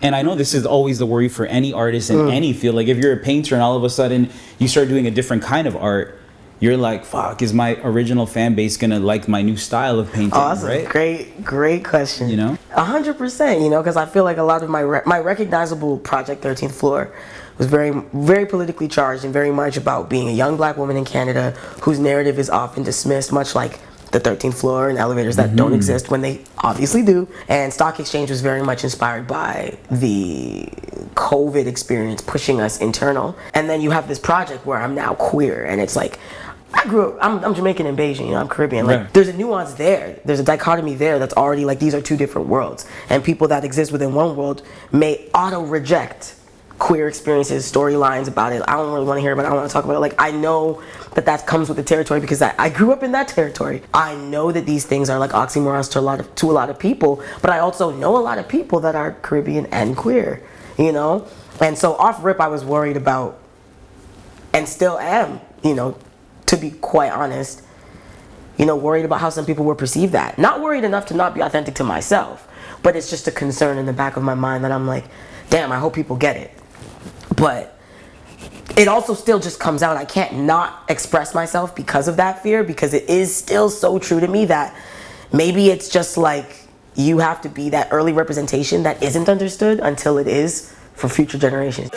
And I know this is always the worry for any artist in any field. Like if you're a painter and all of a sudden you start doing a different kind of art, you're like, fuck, is my original fan base gonna like my new style of painting? Oh, that's right? a great question. You know? 100%, you know, because I feel like a lot of my recognizable project 13th Floor was very, very politically charged and very much about being a young black woman in Canada whose narrative is often dismissed, much like the 13th floor and elevators that don't exist when they obviously do. And Stock Exchange was very much inspired by the COVID experience pushing us internal. And then you have this project where I'm now queer, and it's like, I grew up, I'm Jamaican and Bayesian, you know, I'm Caribbean. Like, there's a nuance there. There's a dichotomy there that's already like, these are two different worlds. And people that exist within one world may auto-reject queer experiences, storylines about it. I don't really want to hear about it. I don't want to talk about it. Like, I know that comes with the territory because I grew up in that territory. I know that these things are like oxymorons to a lot of people, but I also know a lot of people that are Caribbean and queer, you know? And so off rip, I was worried about, and still am, you know, to be quite honest, you know, worried about how some people will perceive that. Not worried enough to not be authentic to myself, but it's just a concern in the back of my mind that I'm like, damn, I hope people get it. But it also still just comes out. I can't not express myself because of that fear, because it is still so true to me that maybe it's just like you have to be that early representation that isn't understood until it is for future generations.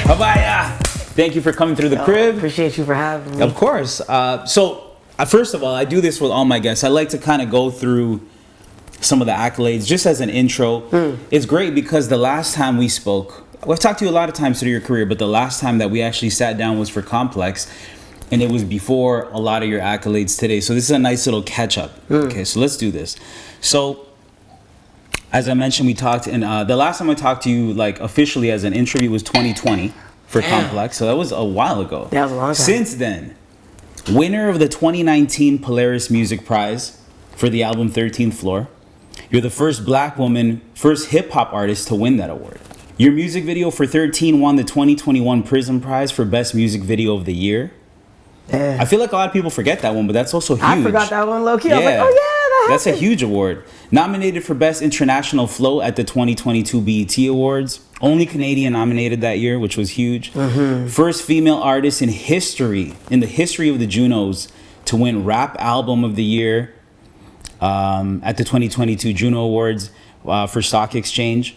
Haviah! Thank you for coming through the crib. Appreciate you for having me. Of course. First of all, I do this with all my guests. I like to kind of go through some of the accolades just as an intro. It's great because the last time we spoke, I've talked to you a lot of times through your career, but the last time that we actually sat down was for Complex, and it was before a lot of your accolades today. So this is a nice little catch up. Okay, so let's do this. So as I mentioned, we talked, and the last time I talked to you, like officially as an interview, was 2020 for Complex. So that was a while ago. That was a long time. Since then, winner of the 2019 Polaris Music Prize for the album 13th Floor. You're the first black woman, first hip hop artist to win that award. Your music video for 13 won the 2021 Prism Prize for Best Music Video of the Year. I feel like a lot of people forget that one, but that's also huge. I forgot that one low key. I was like, oh yeah, that's a huge award. Nominated for Best International Flow at the 2022 BET Awards. Only Canadian nominated that year, which was huge. First female artist in the history of the Junos to win Rap Album of the Year at the 2022 Juno Awards for Stock Exchange.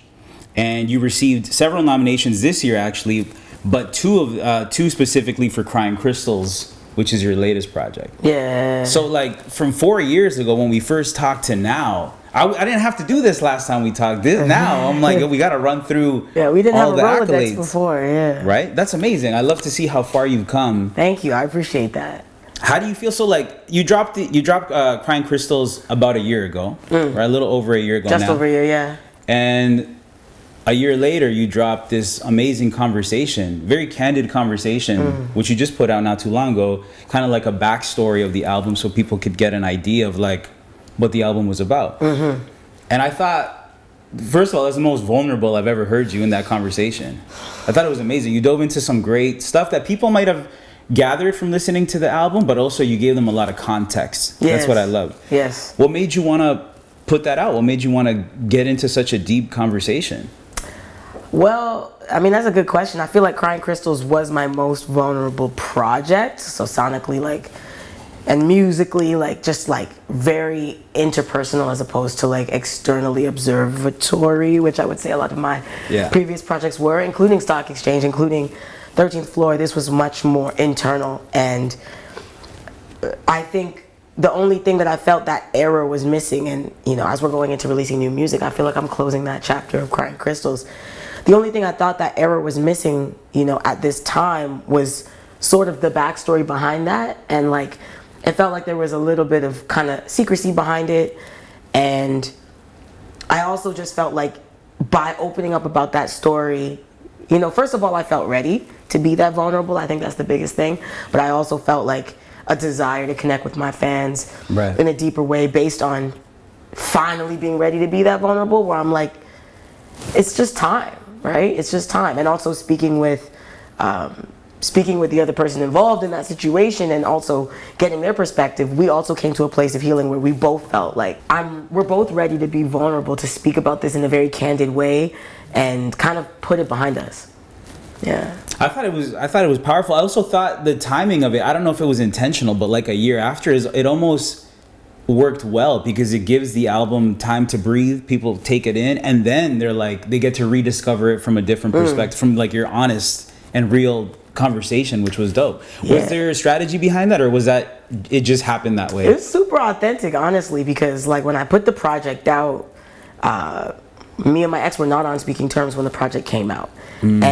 And you received several nominations this year, actually, but two specifically for Crying Crystals, which is your latest project. Yeah. So like from 4 years ago when we first talked to now, I didn't have to do this last time we talked. Now I'm like, we got to run through. Yeah, we didn't all have a the Rolodex accolades before. Yeah. Right? That's amazing. I love to see how far you've come. Thank you. I appreciate that. How do you feel? So like you dropped Crying Crystals about a year ago, right? A little over a year ago. Just over a year, yeah. And a year later, you dropped this amazing conversation, very candid conversation, which you just put out not too long ago, kind of like a backstory of the album so people could get an idea of like what the album was about. And I thought, first of all, that's the most vulnerable I've ever heard you in that conversation. I thought it was amazing. You dove into some great stuff that people might have gathered from listening to the album, but also you gave them a lot of context. Yes. That's what I love. Yes. What made you want to put that out? What made you want to get into such a deep conversation? Well, I mean, that's a good question. I feel like Crying Crystals was my most vulnerable project. So sonically, like, and musically, like, just like very interpersonal as opposed to like externally observatory, which I would say a lot of my previous projects were, including Stock Exchange, including 13th Floor. This was much more internal. And I think the only thing that I felt that era was missing, and, you know, as we're going into releasing new music, I feel like I'm closing that chapter of Crying Crystals. The only thing I thought that era was missing, you know, at this time was sort of the backstory behind that. And like, it felt like there was a little bit of kind of secrecy behind it. And I also just felt like by opening up about that story, you know, first of all, I felt ready to be that vulnerable. I think that's the biggest thing. But I also felt like a desire to connect with my fans in a deeper way based on finally being ready to be that vulnerable, where I'm like, it's just time, right? It's just time. And also speaking with the other person involved in that situation, and also getting their perspective, we also came to a place of healing where we both felt like we're both ready to be vulnerable, to speak about this in a very candid way and kind of put it behind us. Yeah. I thought it was powerful. I also thought the timing of it, I don't know if it was intentional, but like a year after, it almost worked well, because it gives the album time to breathe. People take it in, and then they get to rediscover it from a different perspective, from like your honest and real conversation, which was dope. Yeah. Was there a strategy behind that, or was that it just happened that way? It's super authentic, honestly, because like when I put the project out, me and my ex were not on speaking terms when the project came out. When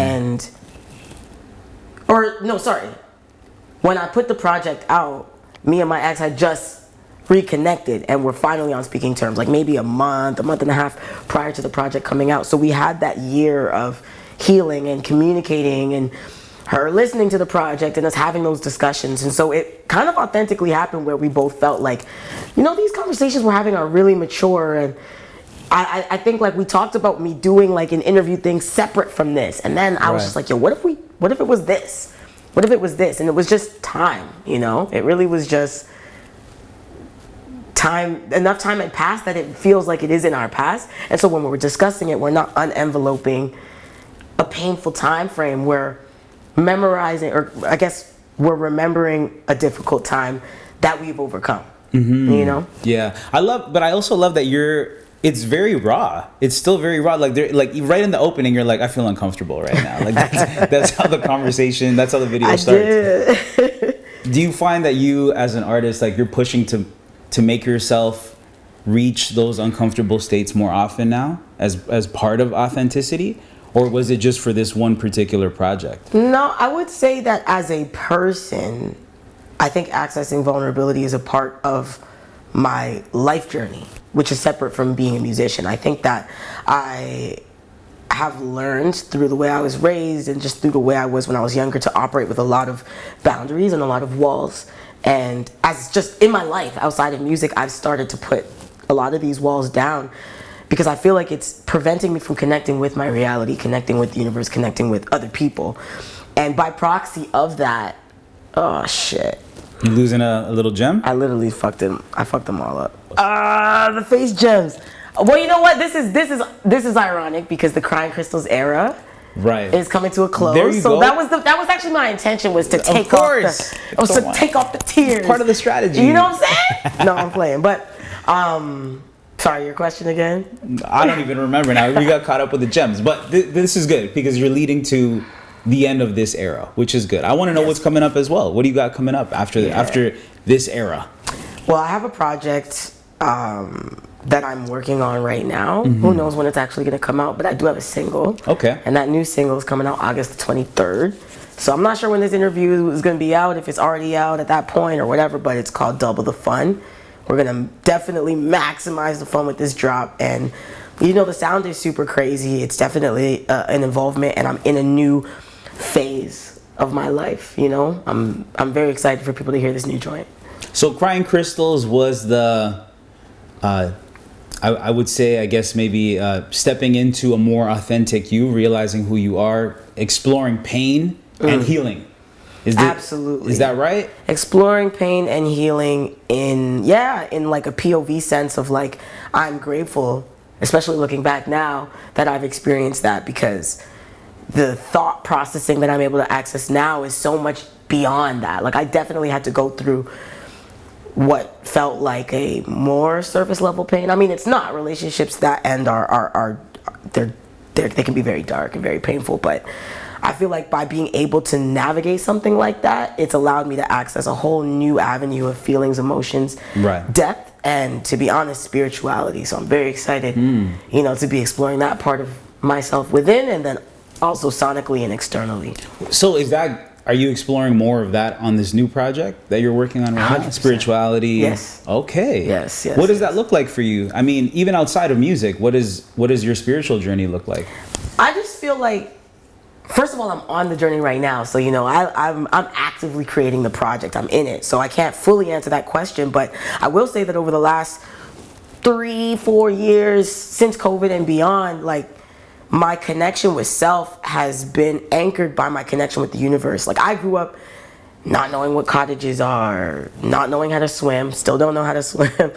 I put the project out, me and my ex had just reconnected and we're finally on speaking terms, like maybe a month and a half prior to the project coming out. So we had that year of healing and communicating, and her listening to the project and us having those discussions. And so it kind of authentically happened where we both felt like, these conversations we're having are really mature. And I think like we talked about me doing like an interview thing separate from this. And then I was just like, yo, what if it was this? What if it was this? And it was just time, It really was just time. Enough time had passed that it feels like it is in our past. And so when we're discussing it, we're not unenveloping a painful time frame. We're memorizing, or I guess we're remembering a difficult time that we've overcome. Yeah, but I also love that it's very raw. It's still very raw. Like right in the opening, you're like, I feel uncomfortable right now. Like that's how the conversation, that's how the video starts. Do you find that you as an artist, like you're pushing to make yourself reach those uncomfortable states more often now as part of authenticity? Or was it just for this one particular project? No, I would say that as a person, I think accessing vulnerability is a part of my life journey, which is separate from being a musician. I think that I have learned through the way I was raised and just through the way I was when I was younger to operate with a lot of boundaries and a lot of walls. And as just in my life outside of music, I've started to put a lot of these walls down, because I feel like it's preventing me from connecting with my reality, connecting with the universe, connecting with other people. And by proxy of that, oh shit. You losing a little gem? I literally fucked them all up. The face gems. Well, you know what? This is ironic, because the Crying Crystals era is coming to a close. There you go. That was actually my intention, was to take off the tears. Part of the strategy. You know what I'm saying? No, I'm playing. But sorry, your question again? I don't even remember now. We got caught up with the gems. But this is good, because you're leading to the end of this era, which is good. I want to know what's coming up as well. What do you got coming up after this era? Well, I have a project that I'm working on right now. Who knows when it's actually going to come out, but I do have a single. Okay. And that new single is coming out August the 23rd. So I'm not sure when this interview is going to be out, if it's already out at that point or whatever, but it's called Double the Fun. We're going to definitely maximize the fun with this drop. And, the sound is super crazy. It's definitely an involvement, and I'm in a new phase of my life, I'm very excited for people to hear this new joint. So Crying Crystals was the I would say, I guess maybe stepping into a more authentic you, realizing who you are, exploring pain and healing. Absolutely. Is that right? Exploring pain and healing in like a POV sense of like, I'm grateful, especially looking back now, that I've experienced that, because the thought processing that I'm able to access now is so much beyond that. Like, I definitely had to go through what felt like a more surface level pain. I mean, it's not. Relationships that end they can be very dark and very painful, but I feel like by being able to navigate something like that, it's allowed me to access a whole new avenue of feelings, emotions, depth, and, to be honest, spirituality. So I'm very excited, to be exploring that part of myself within, and then also sonically and externally. So are you exploring more of that on this new project that you're working on right now? Spirituality? Yes. Okay. Yes. What does that look like for you? I mean, even outside of music, what does your spiritual journey look like? I just feel like, first of all, I'm on the journey right now. So, I'm actively creating the project. I'm in it. So I can't fully answer that question, but I will say that over the last 3-4 years since COVID and beyond, like my connection with self has been anchored by my connection with the universe. Like I grew up not knowing what cottages are, not knowing how to swim, still don't know how to swim,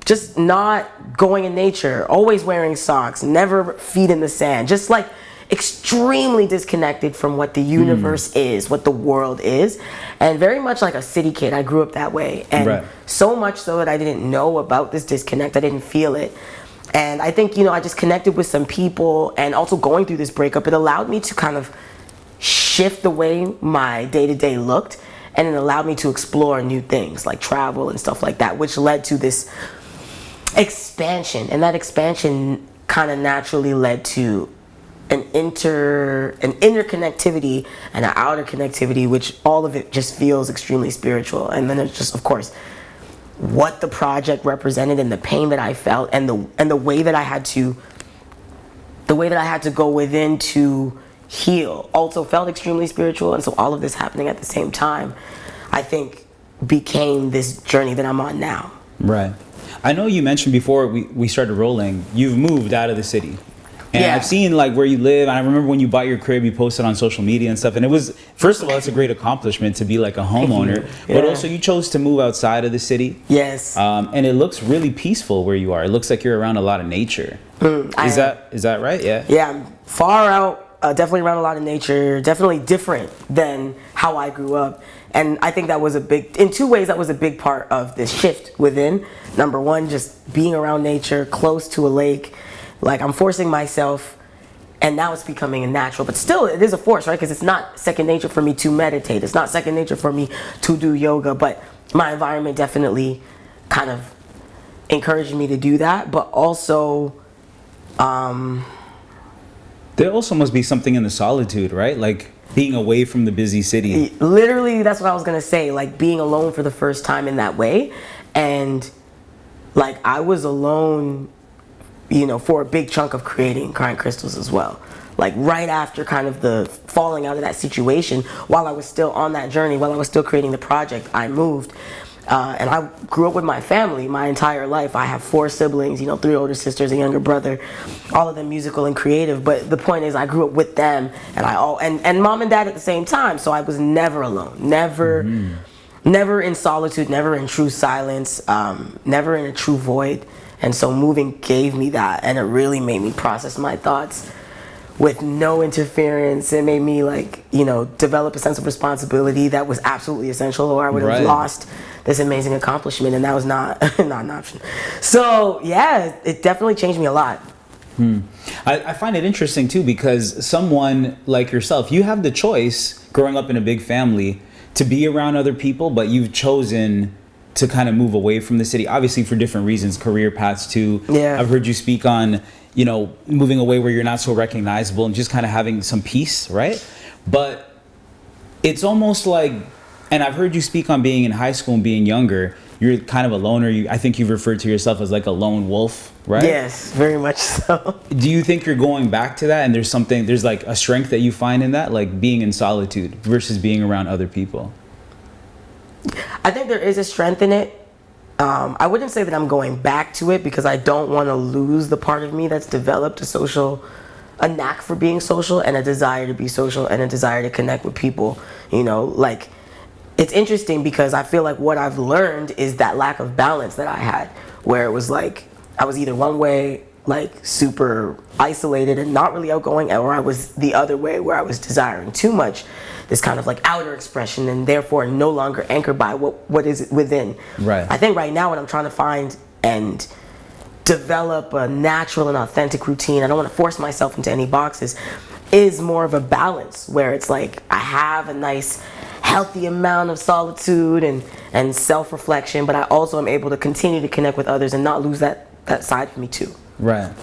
just not going in nature, always wearing socks, never feet in the sand, just like extremely disconnected from what the universe is, what the world is, and very much like a city kid. I grew up that way, and so much so that I didn't know about this disconnect. I didn't feel it. And I think, I just connected with some people, and also going through this breakup, it allowed me to kind of shift the way my day-to-day looked, and it allowed me to explore new things like travel and stuff like that, which led to this expansion. And that expansion kind of naturally led to an inner connectivity and an outer connectivity, which all of it just feels extremely spiritual. And then there's just, of course, what the project represented and the pain that I felt, and the way that I had to go within to heal also felt extremely spiritual. And so all of this happening at the same time, I think, became this journey that I'm on now. Right. I know you mentioned before we started rolling, you've moved out of the city. And I've seen like where you live. And I remember when you bought your crib, you posted on social media and stuff. And it was, first of all, it's a great accomplishment to be like a homeowner. But also you chose to move outside of the city. Yes. And it looks really peaceful where you are. It looks like you're around a lot of nature. Is that right? Yeah. Yeah, I'm far out, definitely around a lot of nature, definitely different than how I grew up. And I think that was in two ways, that was a big part of this shift within. Number one, just being around nature, close to a lake. Like I'm forcing myself, and now it's becoming a natural, but still it is a force, right? Because it's not second nature for me to meditate. It's not second nature for me to do yoga, but my environment definitely kind of encouraged me to do that. But also, there also must be something in the solitude, right? Like being away from the busy city. Literally, that's what I was gonna say. Like being alone for the first time in that way, and like I was alone, for a big chunk of creating Crying Crystals as well. Like right after kind of the falling out of that situation, while I was still on that journey, while I was still creating the project, I moved. And I grew up with my family my entire life. I have 4 siblings, 3 older sisters, a younger brother, all of them musical and creative. But the point is, I grew up with them, and mom and dad at the same time. So I was never alone, never in solitude, never in true silence, never in a true void. And so moving gave me that, and it really made me process my thoughts with no interference. It made me develop a sense of responsibility that was absolutely essential, or I would have lost this amazing accomplishment, and that was not an option. So yeah, it definitely changed me a lot. I find it interesting too, because someone like yourself, you have the choice growing up in a big family to be around other people, but you've chosen to kind of move away from the city, obviously for different reasons, career paths too. Yeah. I've heard you speak on, moving away where you're not so recognizable and just kind of having some peace, right? But it's almost like, and I've heard you speak on being in high school and being younger, you're kind of a loner. I think you've referred to yourself as like a lone wolf, right? Yes, very much so. Do you think you're going back to that, and there's like a strength that you find in that, like being in solitude versus being around other people? I think there is a strength in it. I wouldn't say that I'm going back to it, because I don't want to lose the part of me that's developed a knack for being social, and a desire to be social, and a desire to connect with people. Like it's interesting, because I feel like what I've learned is that lack of balance that I had, where it was like I was either one way, like super isolated and not really outgoing, or I was the other way, where I was desiring too much, this kind of like outer expression, and therefore no longer anchored by what is within. Right. I think right now what I'm trying to find and develop a natural and authentic routine, I don't want to force myself into any boxes, is more of a balance, where it's like I have a nice healthy amount of solitude and self-reflection, but I also am able to continue to connect with others and not lose that side of me too. Right.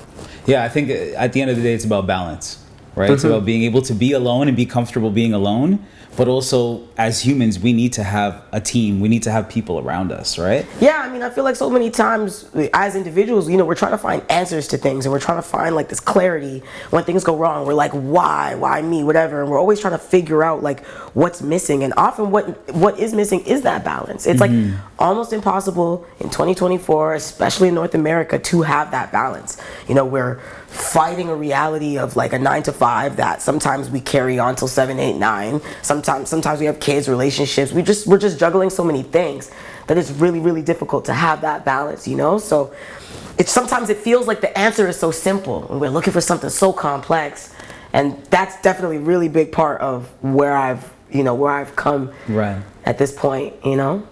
Yeah, I think at the end of the day, it's about balance. right? It's about being able to be alone and be comfortable being alone. But also, as humans, we need to have a team. We need to have people around us, right? Yeah, I mean, I feel like so many times as individuals, you know, we're trying to find answers to things, and we're trying to find like this clarity when things go wrong. We're like, why me, whatever, and we're always trying to figure out like what's missing. And often what is missing is that balance. It's like almost impossible in 2024, especially in North America, to have that balance. You know, we're fighting a reality of like a 9 to 5 that sometimes we carry on till 7, 8, 9. Sometimes we have kids, relationships. We're just juggling so many things that it's really difficult to have that balance, you know? So sometimes it feels like the answer is so simple and we're looking for something so complex. And that's definitely a really big part of where I've come Right. at this point, you know?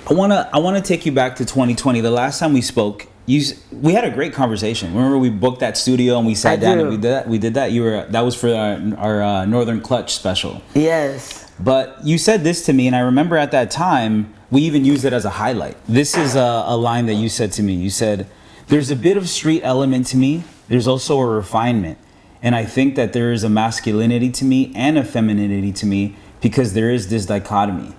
I wanna take you back to 2020. The last time we spoke, we had a great conversation. Remember, we booked that studio and we sat down and we did that. That was for our Northern Clutch special. Yes. But you said this to me, and I remember at that time we even used it as a highlight. This is a line that you said to me. You said, "There's a bit of street element to me. There's also a refinement, and I think that there is a masculinity to me and a femininity to me because there is this dichotomy."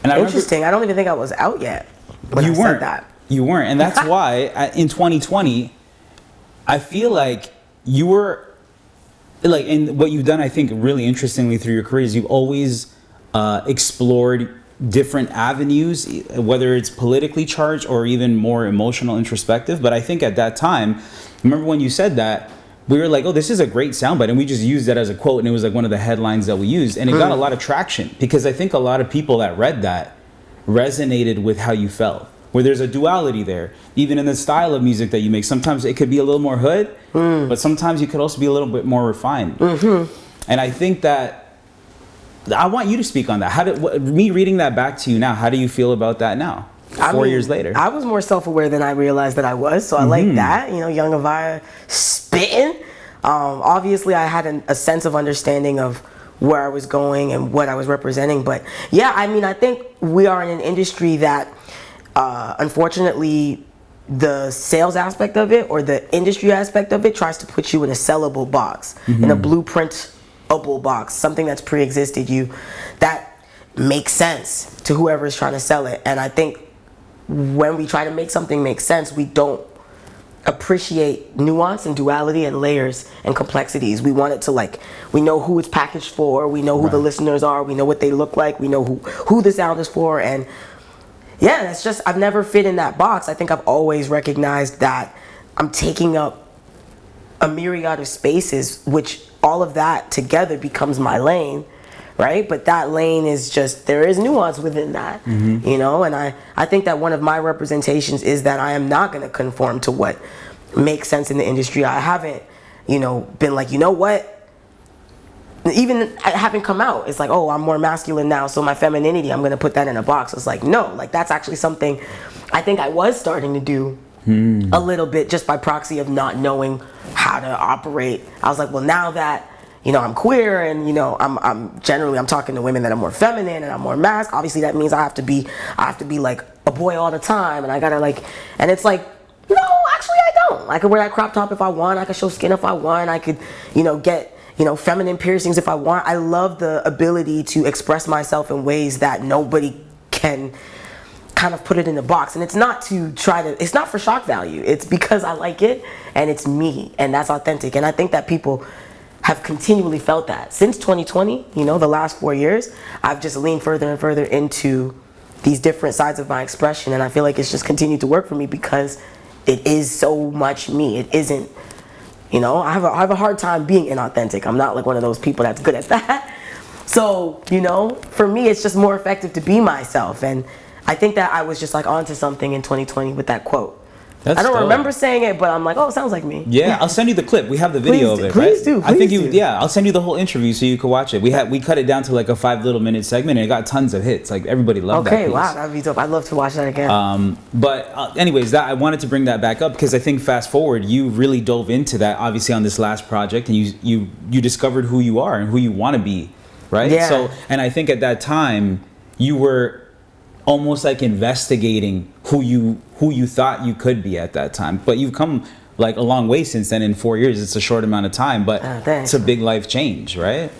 And Interesting. I don't even think I was out yet when I said that. You weren't, and that's why in 2020, I feel like you were, like, and what you've done, I think, really interestingly through your career is you've always explored different avenues, whether it's politically charged or even more emotional, introspective. But I think at that time, remember when you said that, we were like, oh, this is a great soundbite, and we just used that as a quote, and it was like one of the headlines that we used, and it got a lot of traction because I think a lot of people that read that resonated with how you felt. Where there's a duality there, even in the style of music that you make. Sometimes it could be a little more hood, but sometimes you could also be a little bit more refined. And I think that I want you to speak on that. Me reading that back to you now, how do you feel about that now, 4 years later? I was more self-aware than I realized that I was, so I like that. You know, young Haviah spitting. Obviously, I had a sense of understanding of where I was going and what I was representing. But yeah, I mean, I think we are in an industry that unfortunately, the sales aspect of it or the industry aspect of it tries to put you in a sellable box, in a blueprintable box, something that's pre-existed you that makes sense to whoever is trying to sell it. And I think when we try to make something make sense, we don't appreciate nuance and duality and layers and complexities. We want it to, like, we know who it's packaged for, we know who the listeners are, we know what they look like, we know who the sound is for, and yeah, it's just, I've never fit in that box. I think I've always recognized that I'm taking up a myriad of spaces, which all of that together becomes my lane, right? But that lane is just, there is nuance within that, you know? And I think that one of my representations is that I am not going to conform to what makes sense in the industry. I haven't, you know, been like, you know what? Even I haven't come out. It's like, oh, I'm more masculine now, so my femininity, I'm gonna put that in a box. It's like, no, like that's actually something I think I was starting to do a little bit just by proxy of not knowing how to operate. I was like, well, now that, you know, I'm queer and, you know, I'm generally, I'm talking to women that are more feminine and I'm more masc. Obviously that means I have to be like a boy all the time, and I gotta like, and it's like, no, actually I don't. I could wear that crop top if I want. I could show skin if I want. I could, you know, get, you know, feminine piercings if I want. I love the ability to express myself in ways that nobody can kind of put it in a box. And it's not to try to, it's not for shock value. It's because I like it and it's me and that's authentic. And I think that people have continually felt that. Since 2020, you know, the last 4 years, I've just leaned further and further into these different sides of my expression. And I feel like it's just continued to work for me because it is so much me. It isn't, you know, I have a hard time being inauthentic. I'm not like one of those people that's good at that. So, you know, for me, it's just more effective to be myself. And I think that I was just like onto something in 2020 with that quote. That's I don't dope. Remember saying it, but I'm like, oh, it sounds like me. Yeah, I'll send you the clip. We have the video of it. Please right? do. I think do. Yeah, I'll send you the whole interview so you can watch it. We cut it down to like a 5 little minute segment, and it got tons of hits. Like everybody loved that. Okay, piece. wow, that'd be dope. I'd love to watch that again. But anyways, I wanted to bring that back up because I think fast forward, you really dove into that obviously on this last project, and you discovered who you are and who you want to be, right? Yeah. So, and I think at that time you were almost like investigating who you thought you could be at that time, but you've come like a long way since then. In 4 years, it's a short amount of time, but thanks. it's a big life change, right?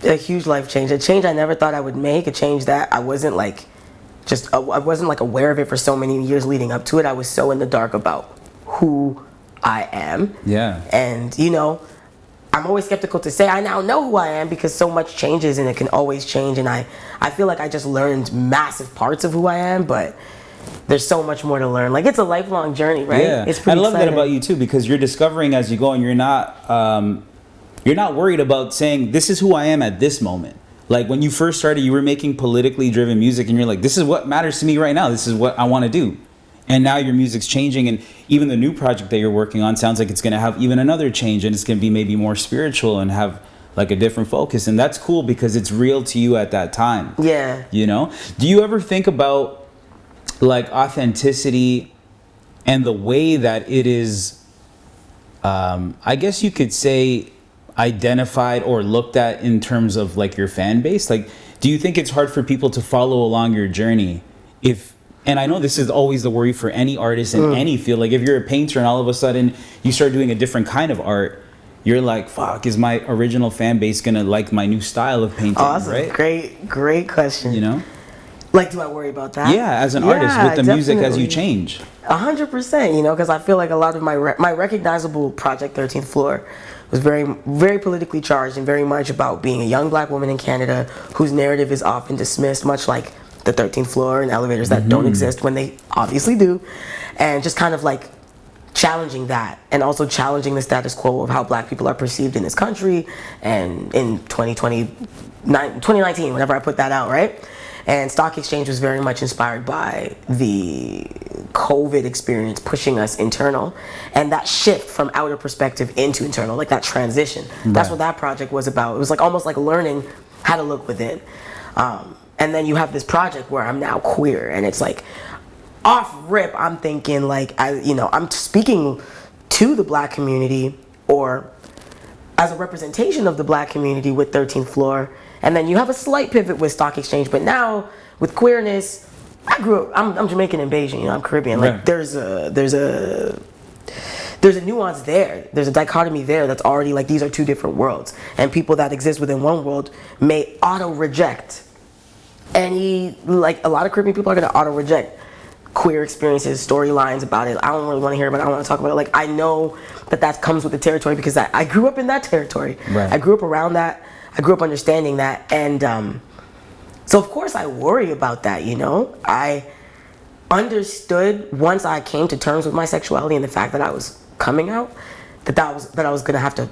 A huge life change, a change I never thought I would make, a change that I wasn't like aware of it for so many years leading up to it. I was so in the dark about who I am. Yeah. And I'm always skeptical to say I now know who I am because so much changes and it can always change. And I feel like I just learned massive parts of who I am, but there's so much more to learn. Like, it's a lifelong journey, right? Yeah. It's pretty I love exciting. that about you too, because you're discovering as you go, and you're not worried about saying this is who I am at this moment. Like, when you first started, you were making politically driven music and you're like, this is what matters to me right now. This is what I want to do. And now your music's changing, and even the new project that you're working on sounds like it's going to have even another change, and it's going to be maybe more spiritual and have like a different focus. And that's cool because it's real to you at that time. Yeah. Do you ever think about like authenticity and the way that it is, I guess you could say, identified or looked at in terms of like your fan base? Like, do you think it's hard for people to follow along your journey and I know this is always the worry for any artist in any field. Like, if you're a painter and all of a sudden you start doing a different kind of art, you're like, fuck, is my original fan base gonna like my new style of painting? Oh, that's right? a great question. Like, do I worry about that? Yeah, as an artist with the music as you change. 100%, because I feel like a lot of my recognizable project 13th Floor was very, very politically charged and very much about being a young black woman in Canada whose narrative is often dismissed, much like the 13th floor and elevators that don't exist when they obviously do, and just kind of like challenging that, and also challenging the status quo of how black people are perceived in this country and in 2019, whenever I put that out, right? And Stock Exchange was very much inspired by the COVID experience pushing us internal, and that shift from outer perspective into internal, like that transition. Right. That's what that project was about. It was like almost like learning how to look within. And then you have this project where I'm now queer, and it's like off rip, I'm thinking like, I'm speaking to the black community or as a representation of the black community with 13th Floor. And then you have a slight pivot with Stock Exchange, but now with queerness, I'm Jamaican and Bayesian, I'm Caribbean. Like, right. There's a nuance there. There's a dichotomy there that's already like, these are two different worlds. And people that exist within one world may auto-reject like a lot of Caribbean people are gonna auto-reject queer experiences, storylines about it. I don't really want to hear about it. I don't want to talk about it. Like, I know that comes with the territory because I grew up in that territory. Right. I grew up around that. I grew up understanding that. And so of course I worry about that, I understood once I came to terms with my sexuality and the fact that I was coming out, that I was gonna have to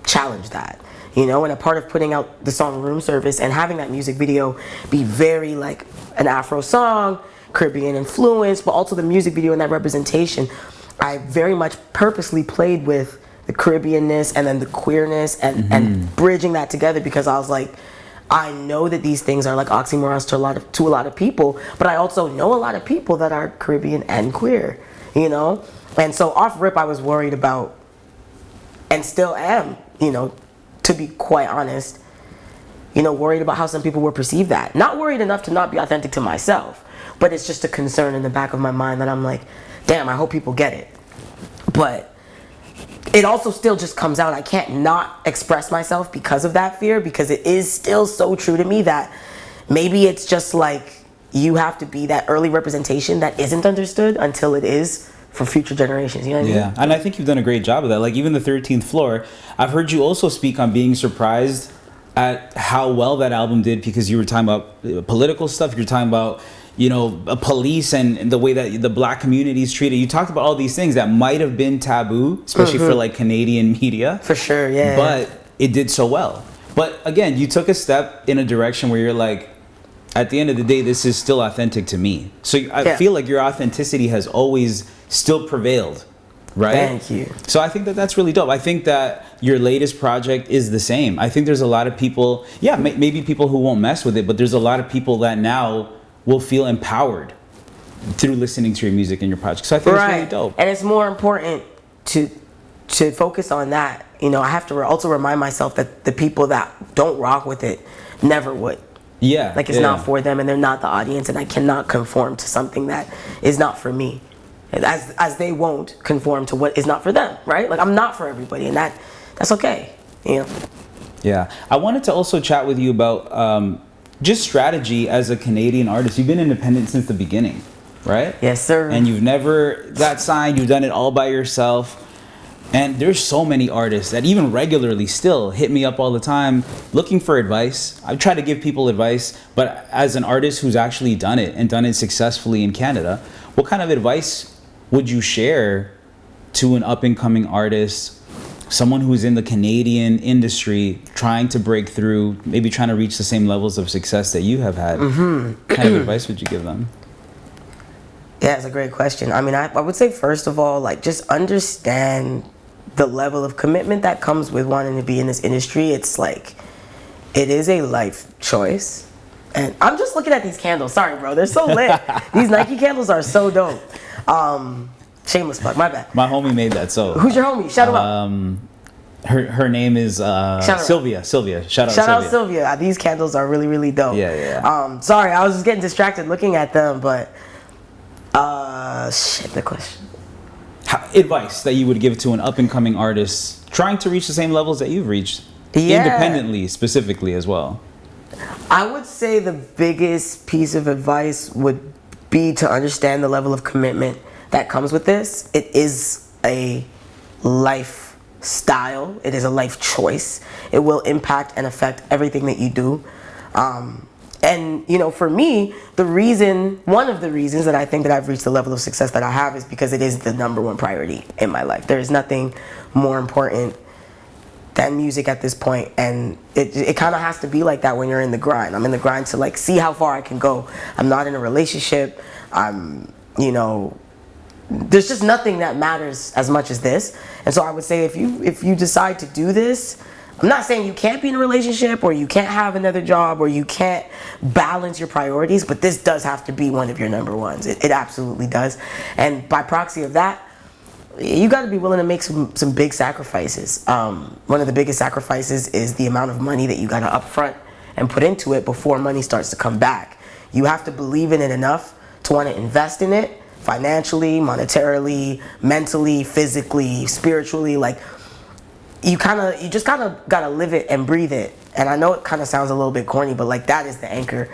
challenge that. And a part of putting out the song Room Service and having that music video be very like an Afro song, Caribbean influence, but also the music video and that representation, I very much purposely played with the Caribbeanness and then the queerness and bridging that together, because I was like, I know that these things are like oxymorons to a lot of people, but I also know a lot of people that are Caribbean and queer, And so off rip, I was worried about, and still am, to be quite honest, worried about how some people will perceive that. Not worried enough to not be authentic to myself, but it's just a concern in the back of my mind that I'm like, damn, I hope people get it. But it also still just comes out. I can't not express myself because of that fear, because it is still so true to me that maybe it's just like you have to be that early representation that isn't understood until it is for future generations. You know what I mean? Yeah, and I think you've done a great job of that. Like, even the 13th Floor, I've heard you also speak on being surprised at how well that album did, because you were talking about political stuff, you're talking about police and the way that the black community is treated. You talked about all these things that might have been taboo, especially for like Canadian media. For sure, yeah. But it did so well. But again, you took a step in a direction where you're like, at the end of the day, this is still authentic to me. So I feel like your authenticity has always still prevailed, right? Thank you. So I think that that's really dope. I think that your latest project is the same. I think there's a lot of people, maybe people who won't mess with it, but there's a lot of people that now will feel empowered through listening to your music and your project. So I think it's really dope. And it's more important to focus on that. I have to also remind myself that the people that don't rock with it never would. Yeah. Like, it's not for them, and they're not the audience, and I cannot conform to something that is not for me. as they won't conform to what is not for them, right? Like I'm not for everybody, and that's okay, you know. Yeah, I wanted to also chat with you about just strategy as a Canadian artist. You've been independent since the beginning, right? Yes, sir. And you've never got signed. You've done it all by yourself. And there's so many artists that even regularly still hit me up all the time looking for advice. I try to give people advice, but as an artist who's actually done it and done it successfully in Canada, what kind of advice would you share to an up-and-coming artist, someone who's in the Canadian industry trying to break through, maybe trying to reach the same levels of success that you have had? What kind of advice would you give them? Yeah, it's a great question. I mean, I would say, first of all, like, just understand the level of commitment that comes with wanting to be in this industry. It's like, it is a life choice. And I'm just looking at these candles. Sorry, bro. They're so lit. These Nike candles are so dope. Shameless plug. My bad. My homie made that. So who's your homie? Shout him out. Her name is Sylvia. Shout out Sylvia. These candles are really, really dope. Yeah. Sorry, I was just getting distracted looking at them, but the question. Advice that you would give to an up-and-coming artist trying to reach the same levels that you've reached, independently, specifically as well. I would say the biggest piece of advice would be to understand the level of commitment that comes with this. It is a lifestyle. It is a life choice. It will impact and affect everything that you do. And, you know, for me, one of the reasons that I think that I've reached the level of success that I have is because it is the number one priority in my life. There is nothing more important than music at this point, and it kind of has to be like that when you're in the grind. I'm in the grind to like see how far I can go. I'm not in a relationship. There's just nothing that matters as much as this. And so I would say if you decide to do this, I'm not saying you can't be in a relationship or you can't have another job or you can't balance your priorities, but this does have to be one of your number ones. It absolutely does. And by proxy of that, you got to be willing to make some big sacrifices. One of the biggest sacrifices is the amount of money that you got to upfront and put into it before money starts to come back. You have to believe in it enough to want to invest in it financially, monetarily, mentally, physically, spiritually. Like, you just kind of got to live it and breathe it. And I know it kind of sounds a little bit corny, but like that is the anchor,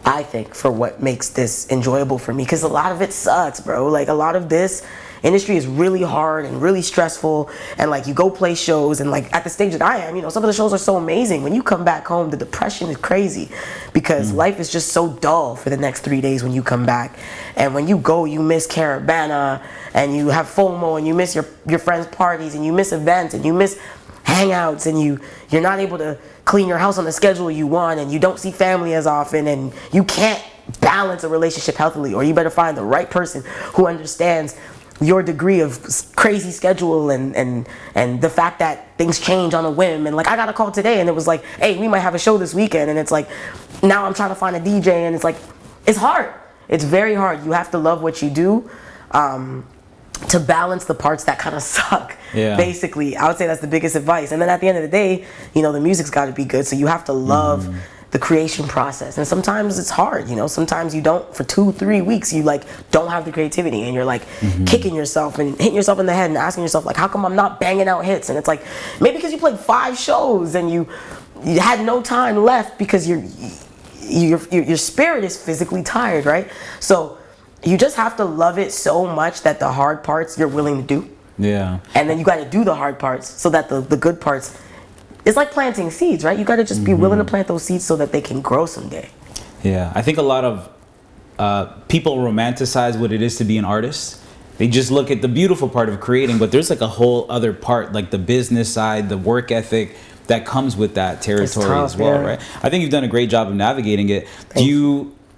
I think, for what makes this enjoyable for me. Because a lot of it sucks, bro. Like, a lot of this industry is really hard and really stressful, and like you go play shows, and like at the stage that I am, you know, some of the shows are so amazing. When you come back home, the depression is crazy because life is just so dull for the next 3 days when you come back. And when you go, you miss Caravana, and you have FOMO, and you miss your friends' parties, and you miss events, and you miss hangouts, and you're not able to clean your house on the schedule you want, and you don't see family as often, and you can't balance a relationship healthily. Or you better find the right person who understands your degree of crazy schedule and the fact that things change on a whim. And like, I got a call today and it was like, hey, we might have a show this weekend, and it's like, now I'm trying to find a DJ, and it's like, it's hard. It's very hard. You have to love what you do to balance the parts that kind of suck. Basically, I would say that's the biggest advice. And then at the end of the day, you know, the music's got to be good, so you have to love the creation process. And sometimes it's hard, you know. Sometimes you don't, for 2-3 weeks, you like don't have the creativity, and you're like kicking yourself and hitting yourself in the head and asking yourself, like, how come I'm not banging out hits? And it's like, maybe because you played 5 shows and you had no time left because your spirit is physically tired, right? So you just have to love it so much that the hard parts you're willing to do. And then you got to do the hard parts so that the good parts, it's like planting seeds, right? You got to just be willing to plant those seeds so that they can grow someday. I think a lot of people romanticize what it is to be an artist. They just look at the beautiful part of creating, but there's like a whole other part, like the business side, the work ethic that comes with that territory as well, right? I think you've done a great job of navigating it.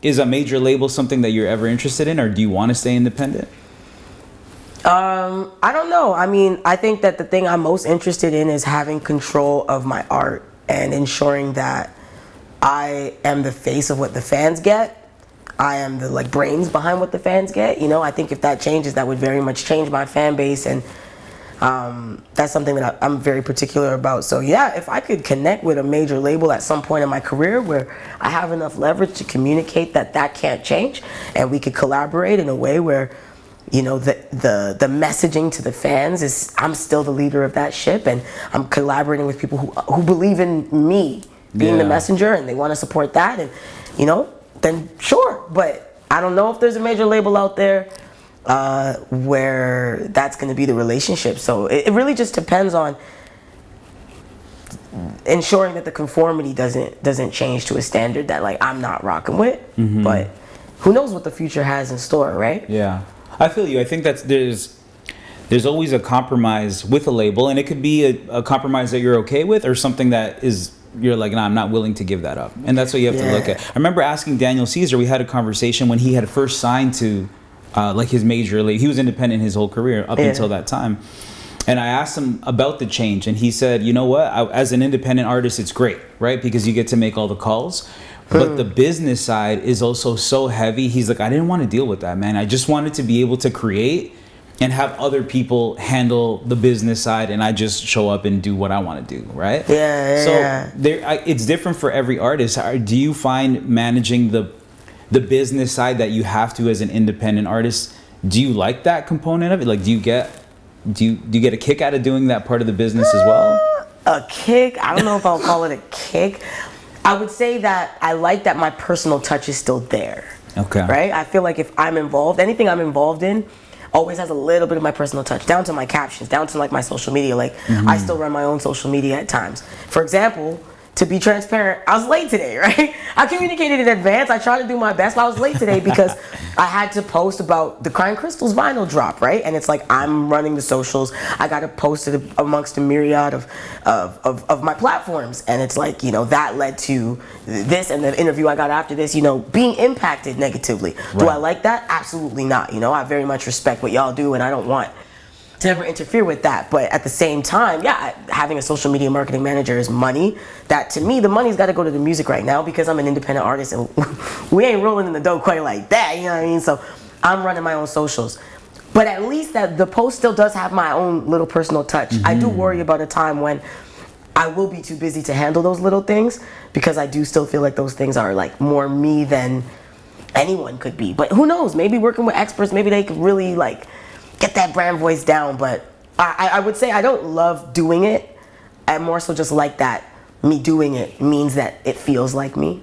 Is a major label something that you're ever interested in, or do you want to stay independent? I don't know. I mean, I think that the thing I'm most interested in is having control of my art and ensuring that I am the face of what the fans get. I am the like brains behind what the fans get. You know, I think if that changes, that would very much change my fan base, and that's something that I'm very particular about. So yeah, if I could connect with a major label at some point in my career where I have enough leverage to communicate that can't change, and we could collaborate in a way where you know, the messaging to the fans is I'm still the leader of that ship, and I'm collaborating with people who believe in me being the messenger, and they want to support that, and you know, then sure. But I don't know if there's a major label out there where that's going to be the relationship. So it really just depends on ensuring that the conformity doesn't change to a standard that like I'm not rocking with. But who knows what the future has in store, right? Yeah, I feel you. I think that's there's always a compromise with a label, and it could be a compromise that you're okay with, or something that is you're like, nah, I'm not willing to give that up, and that's what you have to look at. I remember asking Daniel Caesar. We had a conversation when he had first signed to like his major label. He was independent his whole career up until that time. And I asked him about the change, and he said, you know what, as an independent artist, it's great, right? Because you get to make all the calls. But the business side is also so heavy. He's like, I didn't want to deal with that, man. I just wanted to be able to create and have other people handle the business side, and I just show up and do what I want to do, right? So it's different for every artist. Do you find managing the business side that you have to as an independent artist, do you like that component of it? Like, do you get a kick out of doing that part of the business as well? A kick? I don't know if I'll call it a kick. I would say that I like that my personal touch is still there. Okay. Right? I feel like if I'm involved, anything I'm involved in always has a little bit of my personal touch, down to my captions, down to like my social media. Like I still run my own social media at times. For example, to be transparent, I was late today, right? I communicated in advance. I tried to do my best, but I was late today because I had to post about the Crying Crystals vinyl drop, right? And it's like I'm running the socials. I got to post it amongst a myriad of my platforms. And it's like, you know, that led to this and the interview I got after this, you know, being impacted negatively. Right. Do I like that? Absolutely not. You know, I very much respect what y'all do, and I don't want to ever interfere with that. But at the same time, having a social media marketing manager is money. That to me, the money's got to go to the music right now, because I'm an independent artist and we ain't rolling in the dough quite like that, you know what I mean? So I'm running my own socials. But at least that the post still does have my own little personal touch. I do worry about a time when I will be too busy to handle those little things, because I do still feel like those things are like more me than anyone could be. But who knows, maybe working with experts, maybe they could really like get that brand voice down. But I would say I don't love doing it. I more so just like that me doing it means that it feels like me.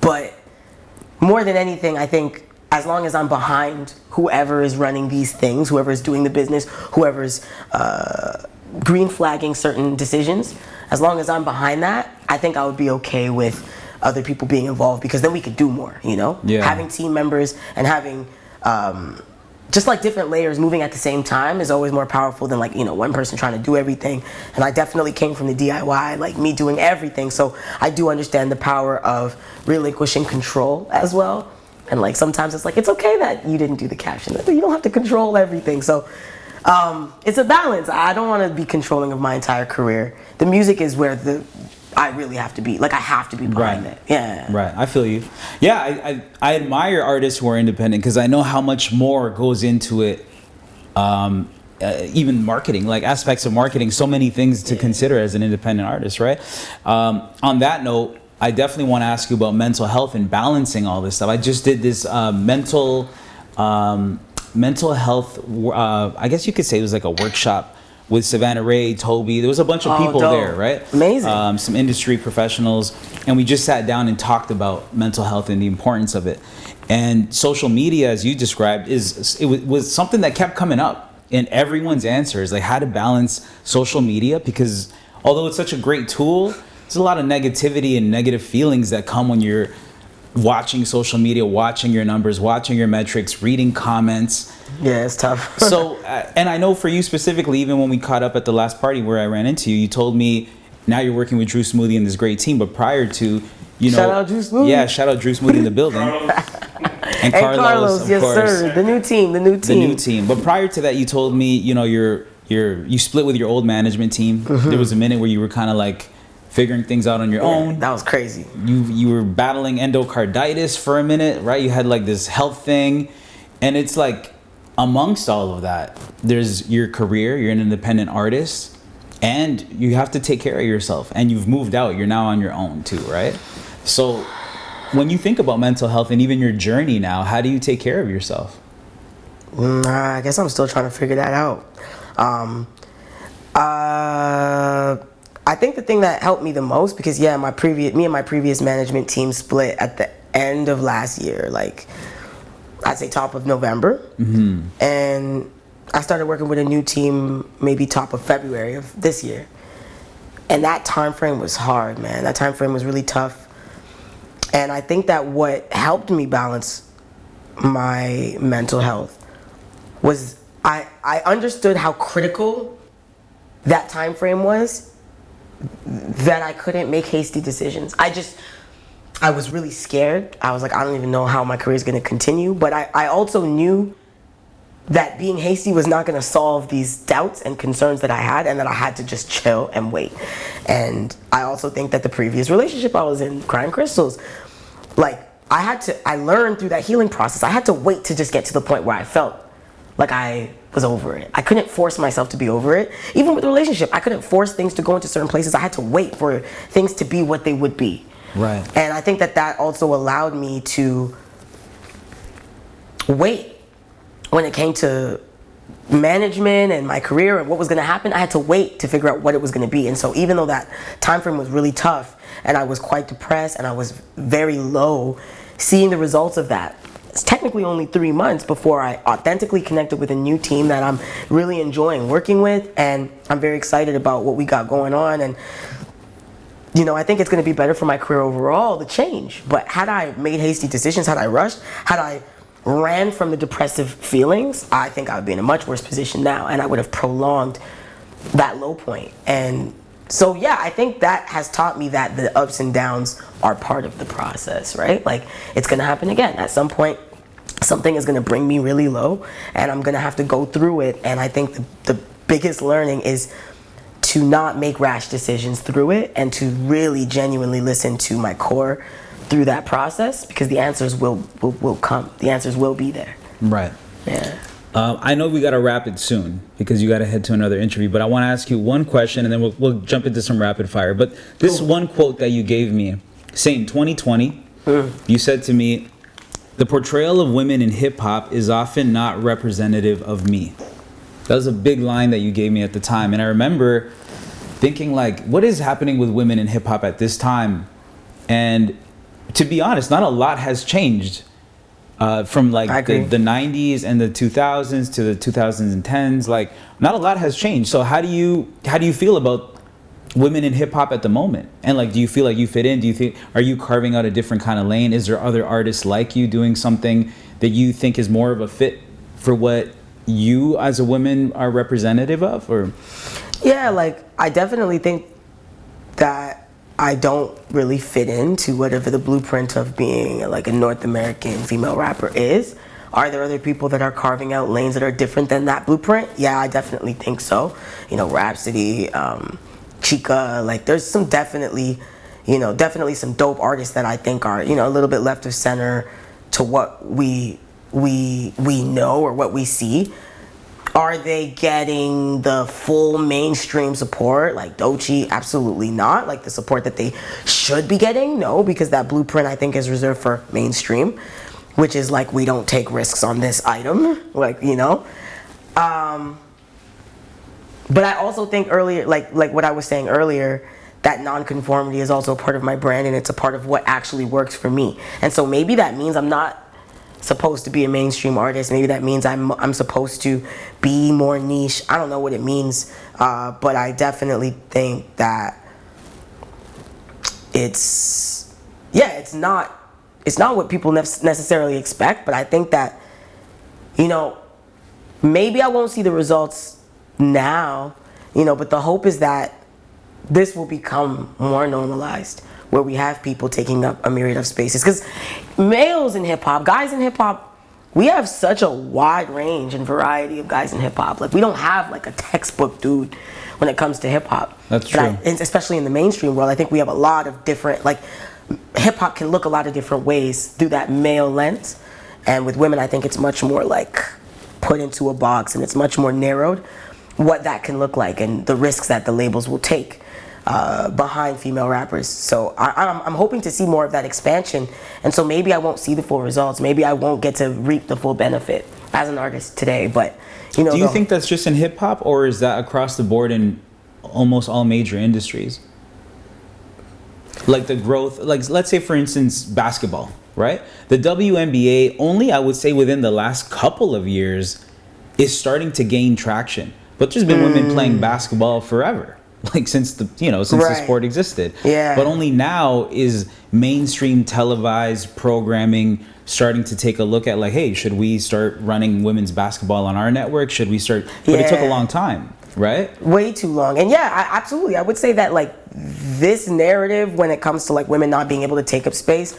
But more than anything, I think as long as I'm behind whoever is running these things, whoever is doing the business, whoever's green flagging certain decisions, as long as I'm behind that, I think I would be okay with other people being involved, because then we could do more, you know? Having team members and having just like different layers moving at the same time is always more powerful than like, you know, one person trying to do everything. And I definitely came from the DIY, like me doing everything. So I do understand the power of relinquishing control as well. And like sometimes it's like, it's okay that you didn't do the caption. You don't have to control everything. So it's a balance. I don't want to be controlling of my entire career. The music is where I really have to be. Like, I have to be behind it. Yeah. Right. I feel you. Yeah, I admire artists who are independent, because I know how much more goes into it. Even marketing, like aspects of marketing, so many things to consider as an independent artist, right? On that note, I definitely want to ask you about mental health and balancing all this stuff. I just did this mental health, I guess you could say it was like a workshop with Savannah Ray, Toby. There was a bunch of people there, right? Amazing. Some industry professionals. And we just sat down and talked about mental health and the importance of it. And social media, as you described, was something that kept coming up in everyone's answers, like how to balance social media, because although it's such a great tool, there's a lot of negativity and negative feelings that come when you're watching social media, watching your numbers, watching your metrics, reading comments. Yeah, it's tough. So, and I know for you specifically, even when we caught up at the last party where I ran into you, you told me now you're working with Drew Smoothie and this great team, but prior to, you know. Shout out Drew Smoothie. Yeah, shout out Drew Smoothie in the building. And Carlos, yes, course. Sir. The new team. But prior to that, you told me, you know, you split with your old management team. There was a minute where you were kind of like figuring things out on your own. That was crazy. You were battling endocarditis for a minute, right? You had like this health thing. And it's like, amongst all of that, there's your career, you're an independent artist, and you have to take care of yourself. And you've moved out, you're now on your own too, right? So when you think about mental health and even your journey now, how do you take care of yourself? I guess I'm still trying to figure that out. I think the thing that helped me the most, because me and my previous management team split at the end of last year, like I'd say top of November, and I started working with a new team maybe top of February of this year, and that time frame was hard, man. That time frame was really tough, and I think that what helped me balance my mental health was I understood how critical that time frame was, that I couldn't make hasty decisions. I was really scared. I was like, I don't even know how my career is going to continue. But I also knew that being hasty was not going to solve these doubts and concerns that I had, and that I had to just chill and wait. And I also think that the previous relationship I was in, Crying Crystals, like I learned through that healing process, I had to wait to just get to the point where I felt like I was over it. I couldn't force myself to be over it. Even with the relationship, I couldn't force things to go into certain places. I had to wait for things to be what they would be. Right. And I think that also allowed me to wait when it came to management and my career and what was going to happen. I had to wait to figure out what it was going to be. And so even though that time frame was really tough and I was quite depressed and I was very low, seeing the results of that, it's technically only 3 months before I authentically connected with a new team that I'm really enjoying working with, and I'm very excited about what we got going on. And I think it's going to be better for my career overall, the change. But had I made hasty decisions, had I rushed, had I ran from the depressive feelings, I think I would be in a much worse position now, and I would have prolonged that low point. And so I think that has taught me that the ups and downs are part of the process, right? Like, it's going to happen again. At some point, something is going to bring me really low, and I'm going to have to go through it. And I think the biggest learning is to not make rash decisions through it, and to really genuinely listen to my core through that process, because the answers will come. The answers will be there. Right. Yeah. I know we got to wrap it soon because you got to head to another interview, but I want to ask you one question and then we'll jump into some rapid fire. But this one quote that you gave me, saying 2020, you said to me, "The portrayal of women in hip hop is often not representative of me." That was a big line that you gave me at the time. And I remember thinking, like, what is happening with women in hip hop at this time? And to be honest, not a lot has changed. From like the 90s and the 2000s to the 2010s, like not a lot has changed. So how do you feel about women in hip hop at the moment? And like, do you feel like you fit in? Are you carving out a different kind of lane? Is there other artists like you doing something that you think is more of a fit for what you as a woman are representative of? Or like I definitely think that I don't really fit into whatever the blueprint of being like a North American female rapper is. Are there other people that are carving out lanes that are different than that blueprint? Yeah, I definitely think so. Rhapsody, Chica, like there's some definitely some dope artists that I think are, a little bit left of center to what we know or what we see. Are they getting the full mainstream support like Doechii? Absolutely not. Like the support that they should be getting? No, because that blueprint I think is reserved for mainstream, which is like, we don't take risks on this item, like, But I also think earlier, like what I was saying earlier, that nonconformity is also a part of my brand, and it's a part of what actually works for me. And so maybe that means I'm not supposed to be a mainstream artist. Maybe that means I'm supposed to be more niche. I don't know what it means, but I definitely think that it's not what people necessarily expect. But I think that maybe I won't see the results now, but the hope is that this will become more normalized, where we have people taking up a myriad of spaces. Because males in hip-hop, guys in hip-hop, we have such a wide range and variety of guys in hip-hop. Like, we don't have like a textbook dude when it comes to hip-hop. That's true. And especially in the mainstream world, I think we have a lot of different, like, hip-hop can look a lot of different ways through that male lens. And with women, I think it's much more like put into a box, and it's much more narrowed what that can look like and the risks that the labels will take behind female rappers. So I'm hoping to see more of that expansion, and so maybe I won't see the full results. Maybe I won't get to reap the full benefit as an artist today. But you know, do you think that's just in hip hop, or is that across the board in almost all major industries? Like the growth, like let's say for instance basketball, right? The WNBA only, I would say, within the last couple of years is starting to gain traction. But there's been women playing basketball forever, like since the sport existed. Yeah. But only now is mainstream televised programming starting to take a look at, like, hey, should we start running women's basketball on our network? Should we start? But it took a long time, right? Way too long. And yeah, absolutely. I would say that like this narrative when it comes to like women not being able to take up space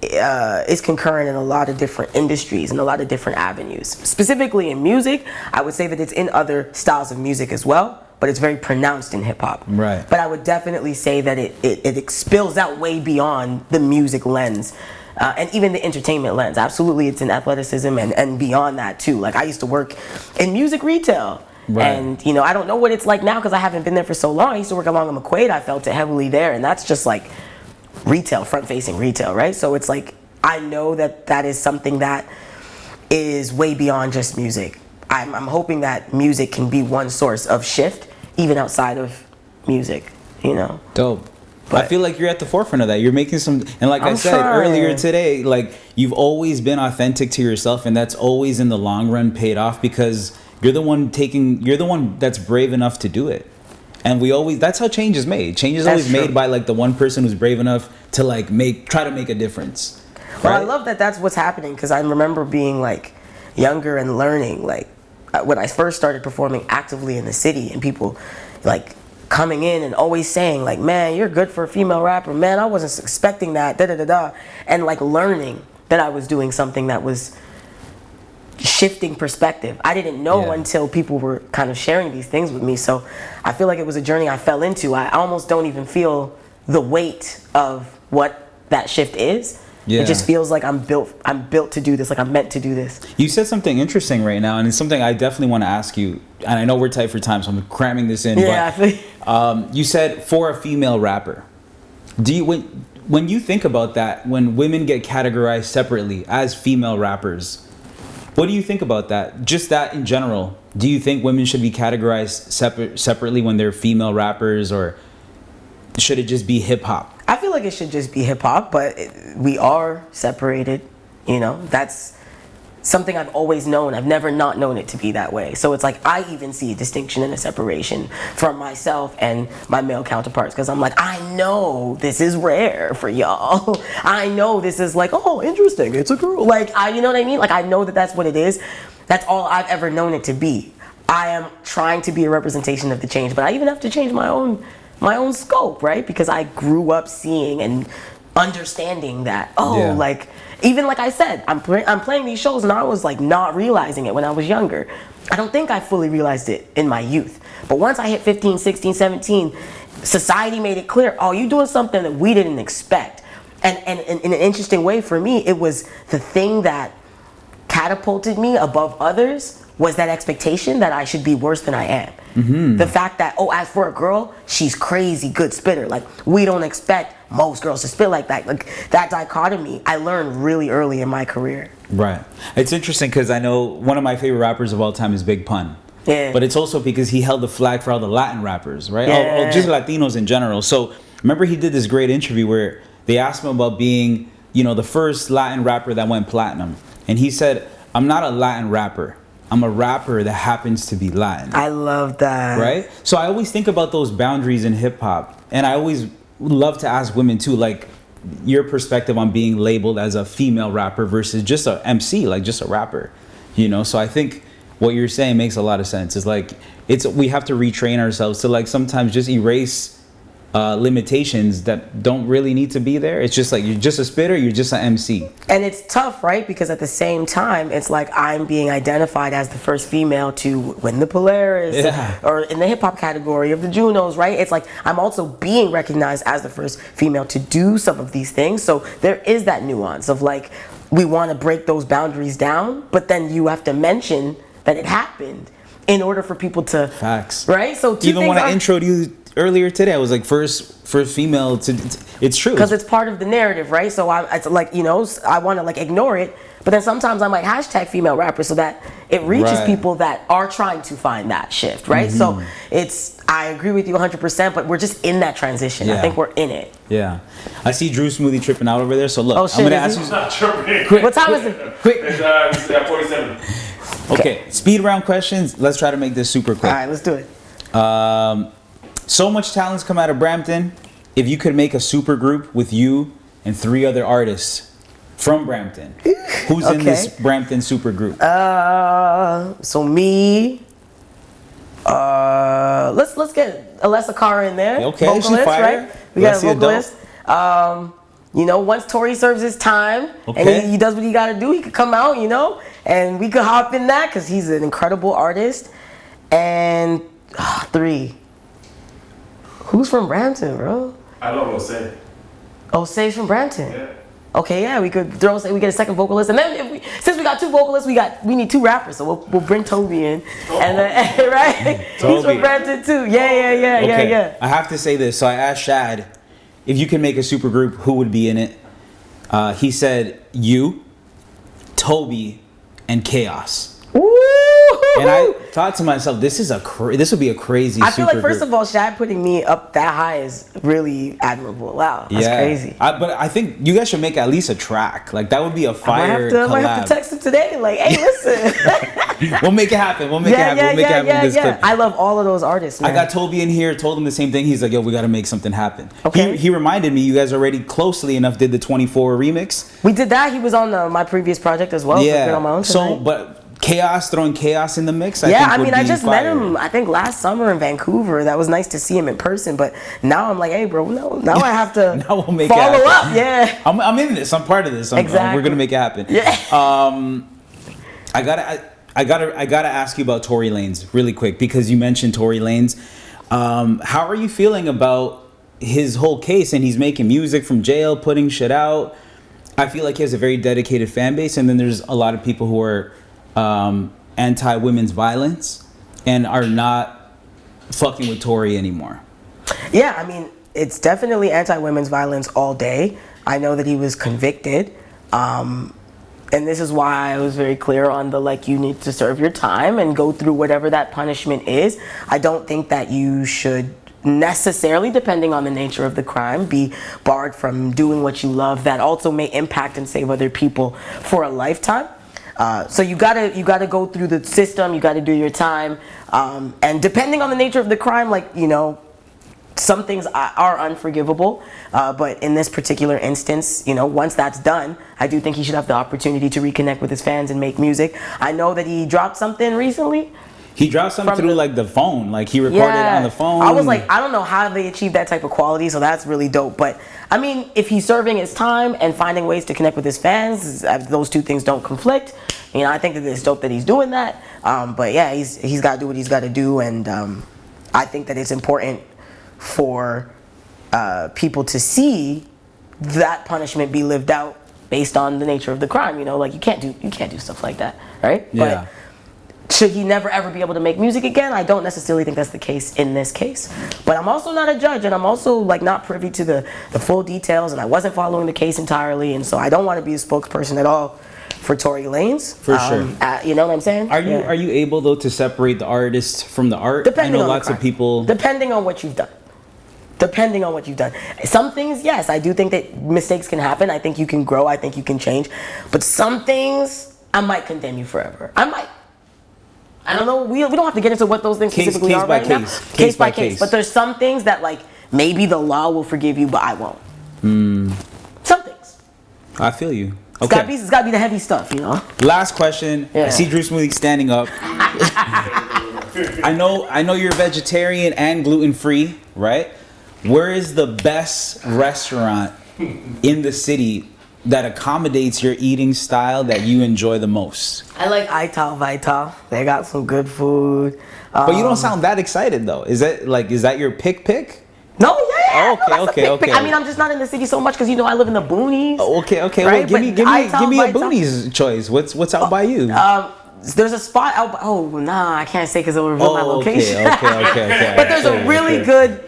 is concurrent in a lot of different industries and a lot of different avenues. Specifically in music, I would say that it's in other styles of music as well, but it's very pronounced in hip hop. Right. But I would definitely say that it spills out way beyond the music lens. And even the entertainment lens. Absolutely, it's in athleticism and beyond that too. Like I used to work in music retail. Right. And you know, I don't know what it's like now because I haven't been there for so long. I used to work along a McQuaid. I felt it heavily there, and that's just like retail, front-facing retail, right? So it's like I know that is something that is way beyond just music. I'm hoping that music can be one source of shift, even outside of music. You know. Dope. But I feel like you're at the forefront of that. You're making some, and like I said earlier today, like you've always been authentic to yourself, and that's always in the long run paid off because you're the one that's brave enough to do it. And that's how change is made. Change is always made by like the one person who's brave enough to like try to make a difference. Right? Well, I love that that's what's happening because I remember being like younger and learning like when I first started performing actively in the city and people like coming in and always saying like, man, you're good for a female rapper. Man, I wasn't expecting that, da-da-da-da. And like learning that I was doing something that was shifting perspective. I didn't know until people were kind of sharing these things with me. So I feel like it was a journey I fell into. I almost don't even feel the weight of what that shift is. Yeah. It just feels like I'm built to do this, like I'm meant to do this. You said something interesting right now, and it's something I definitely want to ask you. And I know we're tight for time, so I'm cramming this in. Yeah, but you said for a female rapper. When you think about that, when women get categorized separately as female rappers, what do you think about that? Just that in general. Do you think women should be categorized separately when they're female rappers, or should it just be hip hop? I feel like it should just be hip hop, but we are separated. You know, that's something I've always known. I've never not known it to be that way. So it's like I even see a distinction and a separation from myself and my male counterparts because I'm like, I know this is rare for y'all. I know this is like, oh, interesting. It's a girl. Like, you know what I mean? Like, I know that that's what it is. That's all I've ever known it to be. I am trying to be a representation of the change, but I even have to change my own scope, right? Because I grew up seeing and understanding that, like, even like I said, I'm playing these shows and I was like not realizing it when I was younger. I don't think I fully realized it in my youth. But once I hit 15, 16, 17, society made it clear, oh, you're doing something that we didn't expect. And in an interesting way for me, it was the thing that catapulted me above others was that expectation that I should be worse than I am. Mm-hmm. The fact that, as for a girl, she's crazy good spitter. Like, we don't expect most girls to spit like that. Like, that dichotomy, I learned really early in my career. Right. It's interesting because I know one of my favorite rappers of all time is Big Pun. Yeah. But it's also because he held the flag for all the Latin rappers, right? Yeah. Or just Latinos in general. So, remember he did this great interview where they asked him about being, the first Latin rapper that went platinum. And he said, I'm not a Latin rapper. I'm a rapper that happens to be Latin. I love that. Right? So I always think about those boundaries in hip hop. And I always love to ask women too, like your perspective on being labeled as a female rapper versus just a MC, like just a rapper. So I think what you're saying makes a lot of sense. It's like we have to retrain ourselves to like sometimes just erase limitations that don't really need to be there. It's just like you're just a spitter, you're just an MC. And it's tough, right? Because at the same time, it's like I'm being identified as the first female to win the Polaris or in the hip hop category of the Junos, right? It's like I'm also being recognized as the first female to do some of these things. So there is that nuance of like we want to break those boundaries down, but then you have to mention that it happened in order for people to facts, right? So even when I introed you earlier today, I was like first female to. It's true because it's part of the narrative, right? So it's like I want to like ignore it, But then sometimes I might hashtag female rappers so that it reaches Right. people that are trying to find that shift, right? So I agree with you 100%, but we're just in that transition. I Yeah. think we're in it. Yeah. I see Drew Smoothie tripping out over there. So look, Oh, shit, I'm gonna is ask he? you. Not tripping. What time is it? Quick. It's 47. Okay. Speed round questions. Let's try to make this super quick. All right, let's do it. So much talent's come out of Brampton. If you could make a super group with you and 3 other artists from Brampton, who's in this Okay. Brampton super group? So me, let's get Alessa Cara in there. Okay, she vocalist, fire. right? We got a Alessia vocalist. You know, once Tori serves his time Okay. and he does what he got to do, he could come out, you know, and we could hop in that because he's an incredible artist. And 3. Who's from Brampton, bro? I don't know, say. Oh, Say's from Brampton. Yeah. Okay, yeah, we could we get a second vocalist, and then since we got 2 vocalists, we need 2 rappers, so we'll bring Toby in, and then, right, he's Toby. from Brampton too. Yeah. I have to say this. So I asked Shad, if you can make a super group, who would be in it? He said you, Toby, and Chaos. Ooh. And I thought to myself, this would be a crazy. I feel like first group. of all, Shad putting me up that high is really admirable. Wow, that's crazy. But I think you guys should make at least a track. Like that would be a fire I might have collab. to text him today. Like, hey, listen. We'll make it happen. We'll make it happen. We'll make it happen with this clip. I love all of those artists, man. I got Toby in here, told him the same thing. He's like, yo, we got to make something happen. Okay. He reminded me, you guys already closely enough did the 24 remix. We did that. He was on my previous project as well. Yeah. So, on my own So, tonight. but throwing chaos in the mix. I just met him, I think last summer in Vancouver. That was nice to see him in person. But now I'm like, hey, bro, now I have to Now we'll make it follow happen. up. Yeah. I'm in this. I'm part of this. Exactly. We're gonna make it happen. Yeah. I gotta ask you about Tory Lanez really quick because you mentioned Tory Lanez. How are you feeling about his whole case? And he's making music from jail, putting shit out. I feel like he has a very dedicated fan base, and then there's a lot of people who are anti-women's violence and are not fucking with Tory anymore. Yeah, I mean, it's definitely anti-women's violence all day. I know that he was convicted. And this is why I was very clear on the, like, you need to serve your time and go through whatever that punishment is. I don't think that you should necessarily, depending on the nature of the crime, be barred from doing what you love that also may impact and save other people for a lifetime. So you gotta go through the system. You gotta do your time, and depending on the nature of the crime, like, you know, some things are unforgivable. But in this particular instance, you know, once that's done, I do think he should have the opportunity to reconnect with his fans and make music. I know that he dropped something recently. He dropped something From through the- like the phone, like he recorded on the phone. I was like, I don't know how they achieve that type of quality, so that's really dope. But I mean, if he's serving his time and finding ways to connect with his fans, those two things don't conflict. You know, I think that it's dope that he's doing that. But yeah, he's got to do what he's got to do, and I think that it's important for people to see that punishment be lived out based on the nature of the crime. You know, like you can't do stuff like that, right? Yeah. But should he never ever be able to make music again? I don't necessarily think that's the case in this case. But I'm also not a judge, and I'm also like not privy to the full details, and I wasn't following the case entirely, and so I don't want to be a spokesperson at all for Tory Lanez. For sure. You know what I'm saying? Are you able though to separate the artist from the art? Depending I know on lots the of crime. people. Depending on what you've done. Depending on what you've done. Some things, yes, I do think that mistakes can happen. I think you can grow. I think you can change. But some things, I might condemn you forever. I don't know. We don't have to get into what those things specifically are right now. Case by case. But there's some things that, like, maybe the law will forgive you, but I won't. Some things. I feel you. It's gotta be the heavy stuff, you know. Last question. Yeah. I see Drew Smoothie standing up. I know you're vegetarian and gluten free, right? Where is the best restaurant in the city that accommodates your eating style that you enjoy the most? I like Vital. They got some good food. But you don't sound that excited though. Is that your pick? No, yeah. Okay, no, that's a okay. pick. I mean, I'm just not in the city so much because, you know, I live in the boonies. Okay. Right? Well, give me a Vital. boonies choice. What's out by you? There's a spot out. I can't say because it'll reveal my location. Okay. But there's a really good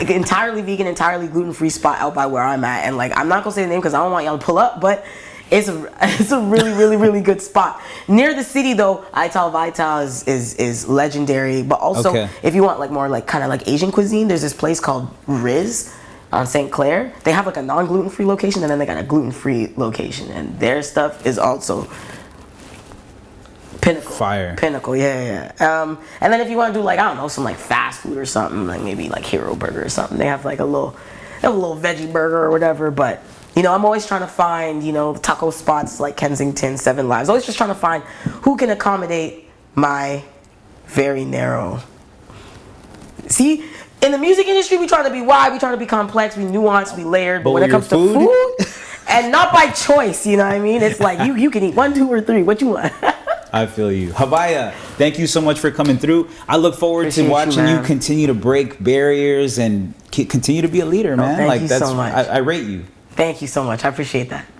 entirely vegan, entirely gluten-free spot out by where I'm at, and like I'm not gonna say the name because I don't want y'all to pull up, but It's a really, really, really good spot. Near the city though, Ital Vital is legendary. But also, Okay. if you want like more like kind of like Asian cuisine, there's this place called Riz on St. Clair. They have like a non-gluten-free location, and then they got a gluten-free location, and their stuff is also pinnacle. Fire. Pinnacle, yeah. And then if you want to do like, I don't know, some like fast food or something, like maybe like Hero Burger or something, they have like a little veggie burger or whatever. But you know, I'm always trying to find, you know, taco spots like Kensington, Seven Lives. Always just trying to find who can accommodate my very narrow. See, in the music industry, we try to be wide, we try to be complex, we nuanced, we layered. But when it comes to food, and not by choice, you know what I mean? It's like you can eat 1, 2, or 3. What you want? I feel you. Haviah, thank you so much for coming through. I look forward to watching you continue to break barriers and continue to be a leader, man. Thank you so much. I rate you. Thank you so much. I appreciate that.